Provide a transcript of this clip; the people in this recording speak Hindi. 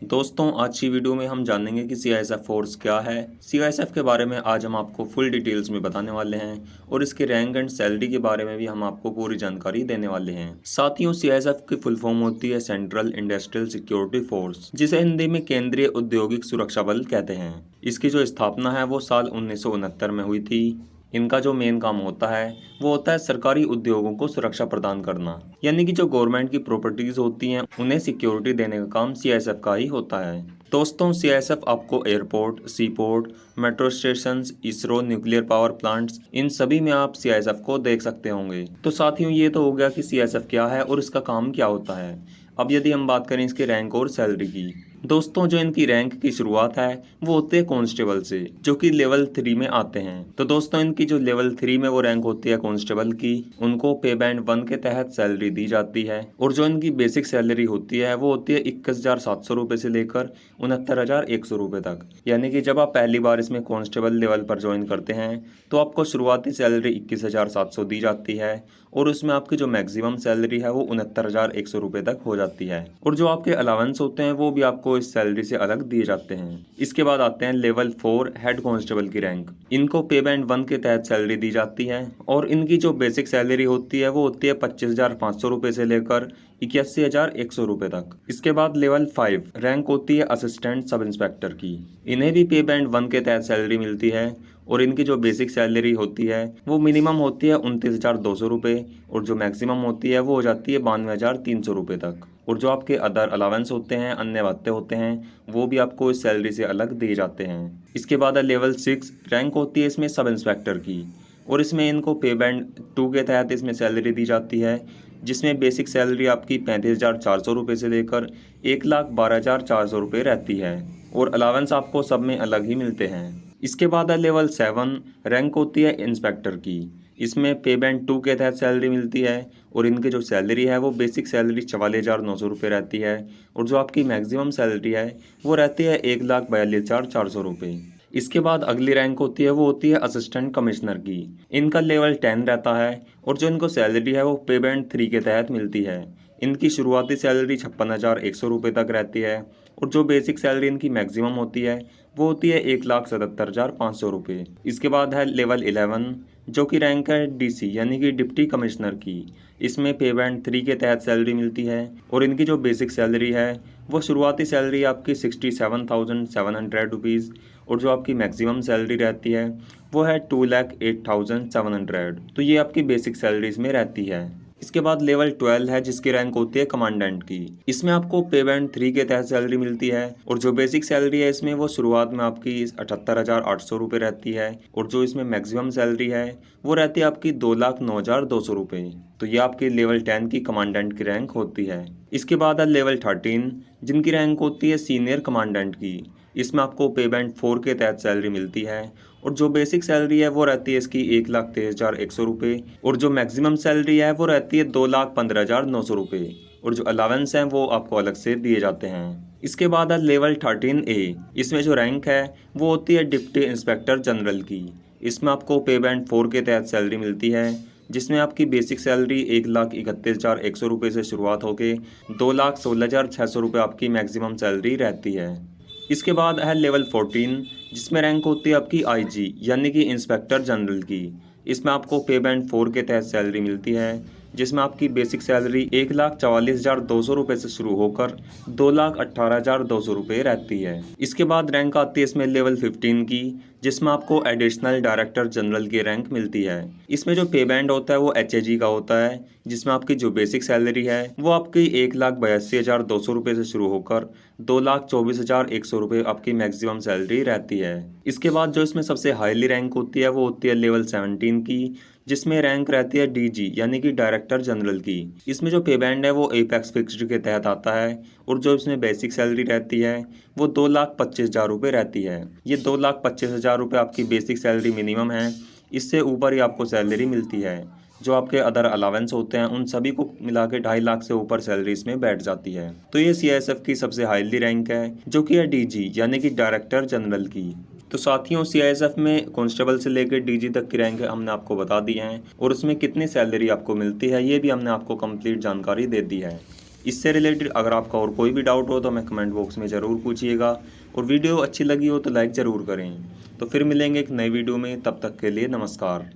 दोस्तों आज की वीडियो में हम जानेंगे कि सीआईएसएफ फोर्स क्या है। सीआईएसएफ के बारे में आज हम आपको फुल डिटेल्स में बताने वाले हैं और इसके रैंक एंड सैलरी के बारे में भी हम आपको पूरी जानकारी देने वाले हैं। साथियों, सीआईएसएफ की फुल फॉर्म होती है सेंट्रल इंडस्ट्रियल सिक्योरिटी फोर्स, जिसे हिंदी में केंद्रीय औद्योगिक सुरक्षा बल कहते हैं। इसकी जो स्थापना है वो साल 1969 में हुई थी। इनका जो मेन काम होता है वो होता है सरकारी उद्योगों को सुरक्षा प्रदान करना, यानी कि जो गवर्नमेंट की प्रॉपर्टीज होती हैं उन्हें सिक्योरिटी देने का काम सीआईएसएफ का ही होता है। दोस्तों, सीआईएसएफ आपको airport, seaport, metro stations, ISRO, nuclear power plants, इन सभी में आप सीआईएसएफ को देख सकते होंगे। तो साथियों, ये तो हो गया कि सीआईएसएफ क्या है और इसका काम क्या होता है। अब यदि हम बात करें इसके रैंक और सैलरी की, दोस्तों जो इनकी रैंक की शुरुआत है वो होती है कांस्टेबल से, जो कि लेवल 3 में आते हैं। तो दोस्तों इनकी जो लेवल 3 में वो रैंक होती है कांस्टेबल की, उनको पे बैंड 1 के तहत सैलरी दी जाती है। और जो इनकी बेसिक सैलरी होती है वो होती है 21,700 रुपये से लेकर 69,100 रुपये तक। यानी कि जब आप पहली बार इसमें कांस्टेबल लेवल पर ज्वाइन करते हैं तो आपको शुरुआती सैलरी 21,700 दी जाती है और उसमें आपकी जो मैक्सिमम सैलरी है वो 69,100 रुपये तक हो जाती है। और जो आपके अलावेंस होते हैं वो भी आपको इस सैलरी से अलग दिए जाते हैं। इसके बाद आते हैं लेवल 4 हेड कांस्टेबल की रैंक। इनको पे बैंड 1 के तहत सैलरी दी जाती है और इनकी जो बेसिक सैलरी होती है वो होती है 25,500 रुपये से लेकर 81,100 रुपये तक। इसके बाद लेवल 5 रैंक होती है असिस्टेंट सब इंस्पेक्टर की। इन्हें भी पे बैंड 1 के तहत सैलरी मिलती है और इनकी जो बेसिक सैलरी होती है वो मिनिमम होती है 29,200 रुपये और जो मैक्सिमम होती है वो हो जाती है 92,300 रुपये तक। और जो आपके अदर अलावेंस होते हैं, अन्य भत्ते होते हैं, वो भी आपको इस सैलरी से अलग दिए जाते हैं। इसके बाद है लेवल 6 रैंक होती है इसमें सब इंस्पेक्टर की और इसमें इनको पे बैंड 2 के तहत इसमें सैलरी दी जाती है, जिसमें बेसिक सैलरी आपकी 35,400 रुपये से लेकर 1,12,400 रुपये रहती है और अलावेंस आपको सब में अलग ही मिलते हैं। इसके बाद है लेवल 7 रैंक होती है इंस्पेक्टर की। इसमें पे बैंड 2 के तहत सैलरी मिलती है और इनकी जो सैलरी है वो बेसिक सैलरी 44,900 रुपये रहती है और जो आपकी मैक्सिमम सैलरी है वो रहती है 1,42,400 रुपये। इसके बाद अगली रैंक होती है वो होती है असिस्टेंट कमिश्नर की। इनका लेवल 10 रहता है और जो इनको सैलरी है वो पे बैंड 3 के तहत मिलती है। इनकी शुरुआती सैलरी 56,100 रुपये तक रहती है और जो बेसिक सैलरी इनकी मैक्सिमम होती है वो होती है 1,77,500 रुपये। इसके बाद है लेवल 11 जो कि रैंक है डीसी यानी कि डिप्टी कमिश्नर की। इसमें पे बैंड 3 के तहत सैलरी मिलती है और इनकी जो बेसिक सैलरी है वो शुरुआती सैलरी आपकी 67,700 रुपीज़ और जो आपकी मैक्सिमम सैलरी रहती है वो है 2,08,700। तो ये आपकी बेसिक सैलरीज में रहती है। इसके बाद लेवल 12 है जिसकी रैंक होती है कमांडेंट की। इसमें आपको पे बैंड 3 के तहत सैलरी मिलती है और जो बेसिक सैलरी है इसमें वो शुरुआत में आपकी 78,800 रुपये रहती है और जो इसमें मैक्सिमम सैलरी है वो रहती है आपकी 2,09,200 रुपये। तो ये आपकी लेवल 10 की कमांडेंट की रैंक होती है। इसके बाद है लेवल 13 जिनकी रैंक होती है सीनियर कमांडेंट की। इसमें आपको पे बैंड 4 के तहत सैलरी मिलती है और जो बेसिक सैलरी है वो रहती है इसकी 1,23,100 रुपये और जो मैक्सिमम सैलरी है वो रहती है 2,15,900 रुपये और जो अलावेंस हैं वो आपको अलग से दिए जाते हैं। इसके बाद है लेवल 13A। इसमें जो रैंक है वो होती है डिप्टी इंस्पेक्टर जनरल की। इसमें आपको पे बैंड 4 के तहत सैलरी मिलती है, जिसमें आपकी बेसिक सैलरी 1,31,100 रुपये से शुरुआत होकर 2,16,600 रुपये आपकी मैक्सिमम सैलरी रहती है। इसके बाद है लेवल 14 जिसमें रैंक होती है आपकी आईजी यानी कि इंस्पेक्टर जनरल की। इसमें आपको पे बैंड 4 के तहत सैलरी मिलती है, जिसमें आपकी बेसिक सैलरी 1,44,200 रुपये से शुरू होकर 2,18,200 रुपये रहती है। इसके बाद रैंक आती है इसमें लेवल 15 की, जिसमें आपको एडिशनल डायरेक्टर जनरल की रैंक मिलती है। इसमें जो पे बैंड होता है वो एचएजी का होता है, जिसमें आपकी जो बेसिक सैलरी है वो आपकी 1,82,200 रुपये से शुरू होकर 2,24,100 रुपये आपकी मैक्सिमम सैलरी रहती है। इसके बाद जो इसमें सबसे हाईली रैंक होती है वो होती है लेवल 17 की, जिसमें रैंक रहती है डीजी यानी कि डायरेक्टर जनरल की। इसमें जो पे बैंड है वो एपेक्स फिक्स्ड के तहत आता है और जो इसमें बेसिक सैलरी रहती है वो 2,25,000 रुपये रहती है। ये 2,25,000 रुपये आपकी बेसिक सैलरी मिनिमम है, इससे ऊपर ही आपको सैलरी मिलती है। जो आपके अदर अलावेंस होते हैं उन सभी को मिला के 2.5 लाख से ऊपर सैलरी इसमें बैठ जाती है। तो ये सीआईएसएफ की सबसे हाईली रैंक है जो कि है डीजी यानी कि डायरेक्टर जनरल की। तो साथियों, सीआईएसएफ में कांस्टेबल से लेकर डीजी तक की रैंक हमने आपको बता दी हैं और उसमें कितनी सैलरी आपको मिलती है ये भी हमने आपको कंप्लीट जानकारी दे दी है। इससे रिलेटेड अगर आपका और कोई भी डाउट हो तो हमें कमेंट बॉक्स में ज़रूर पूछिएगा, और वीडियो अच्छी लगी हो तो लाइक ज़रूर करें। तो फिर मिलेंगे एक नई वीडियो में, तब तक के लिए नमस्कार।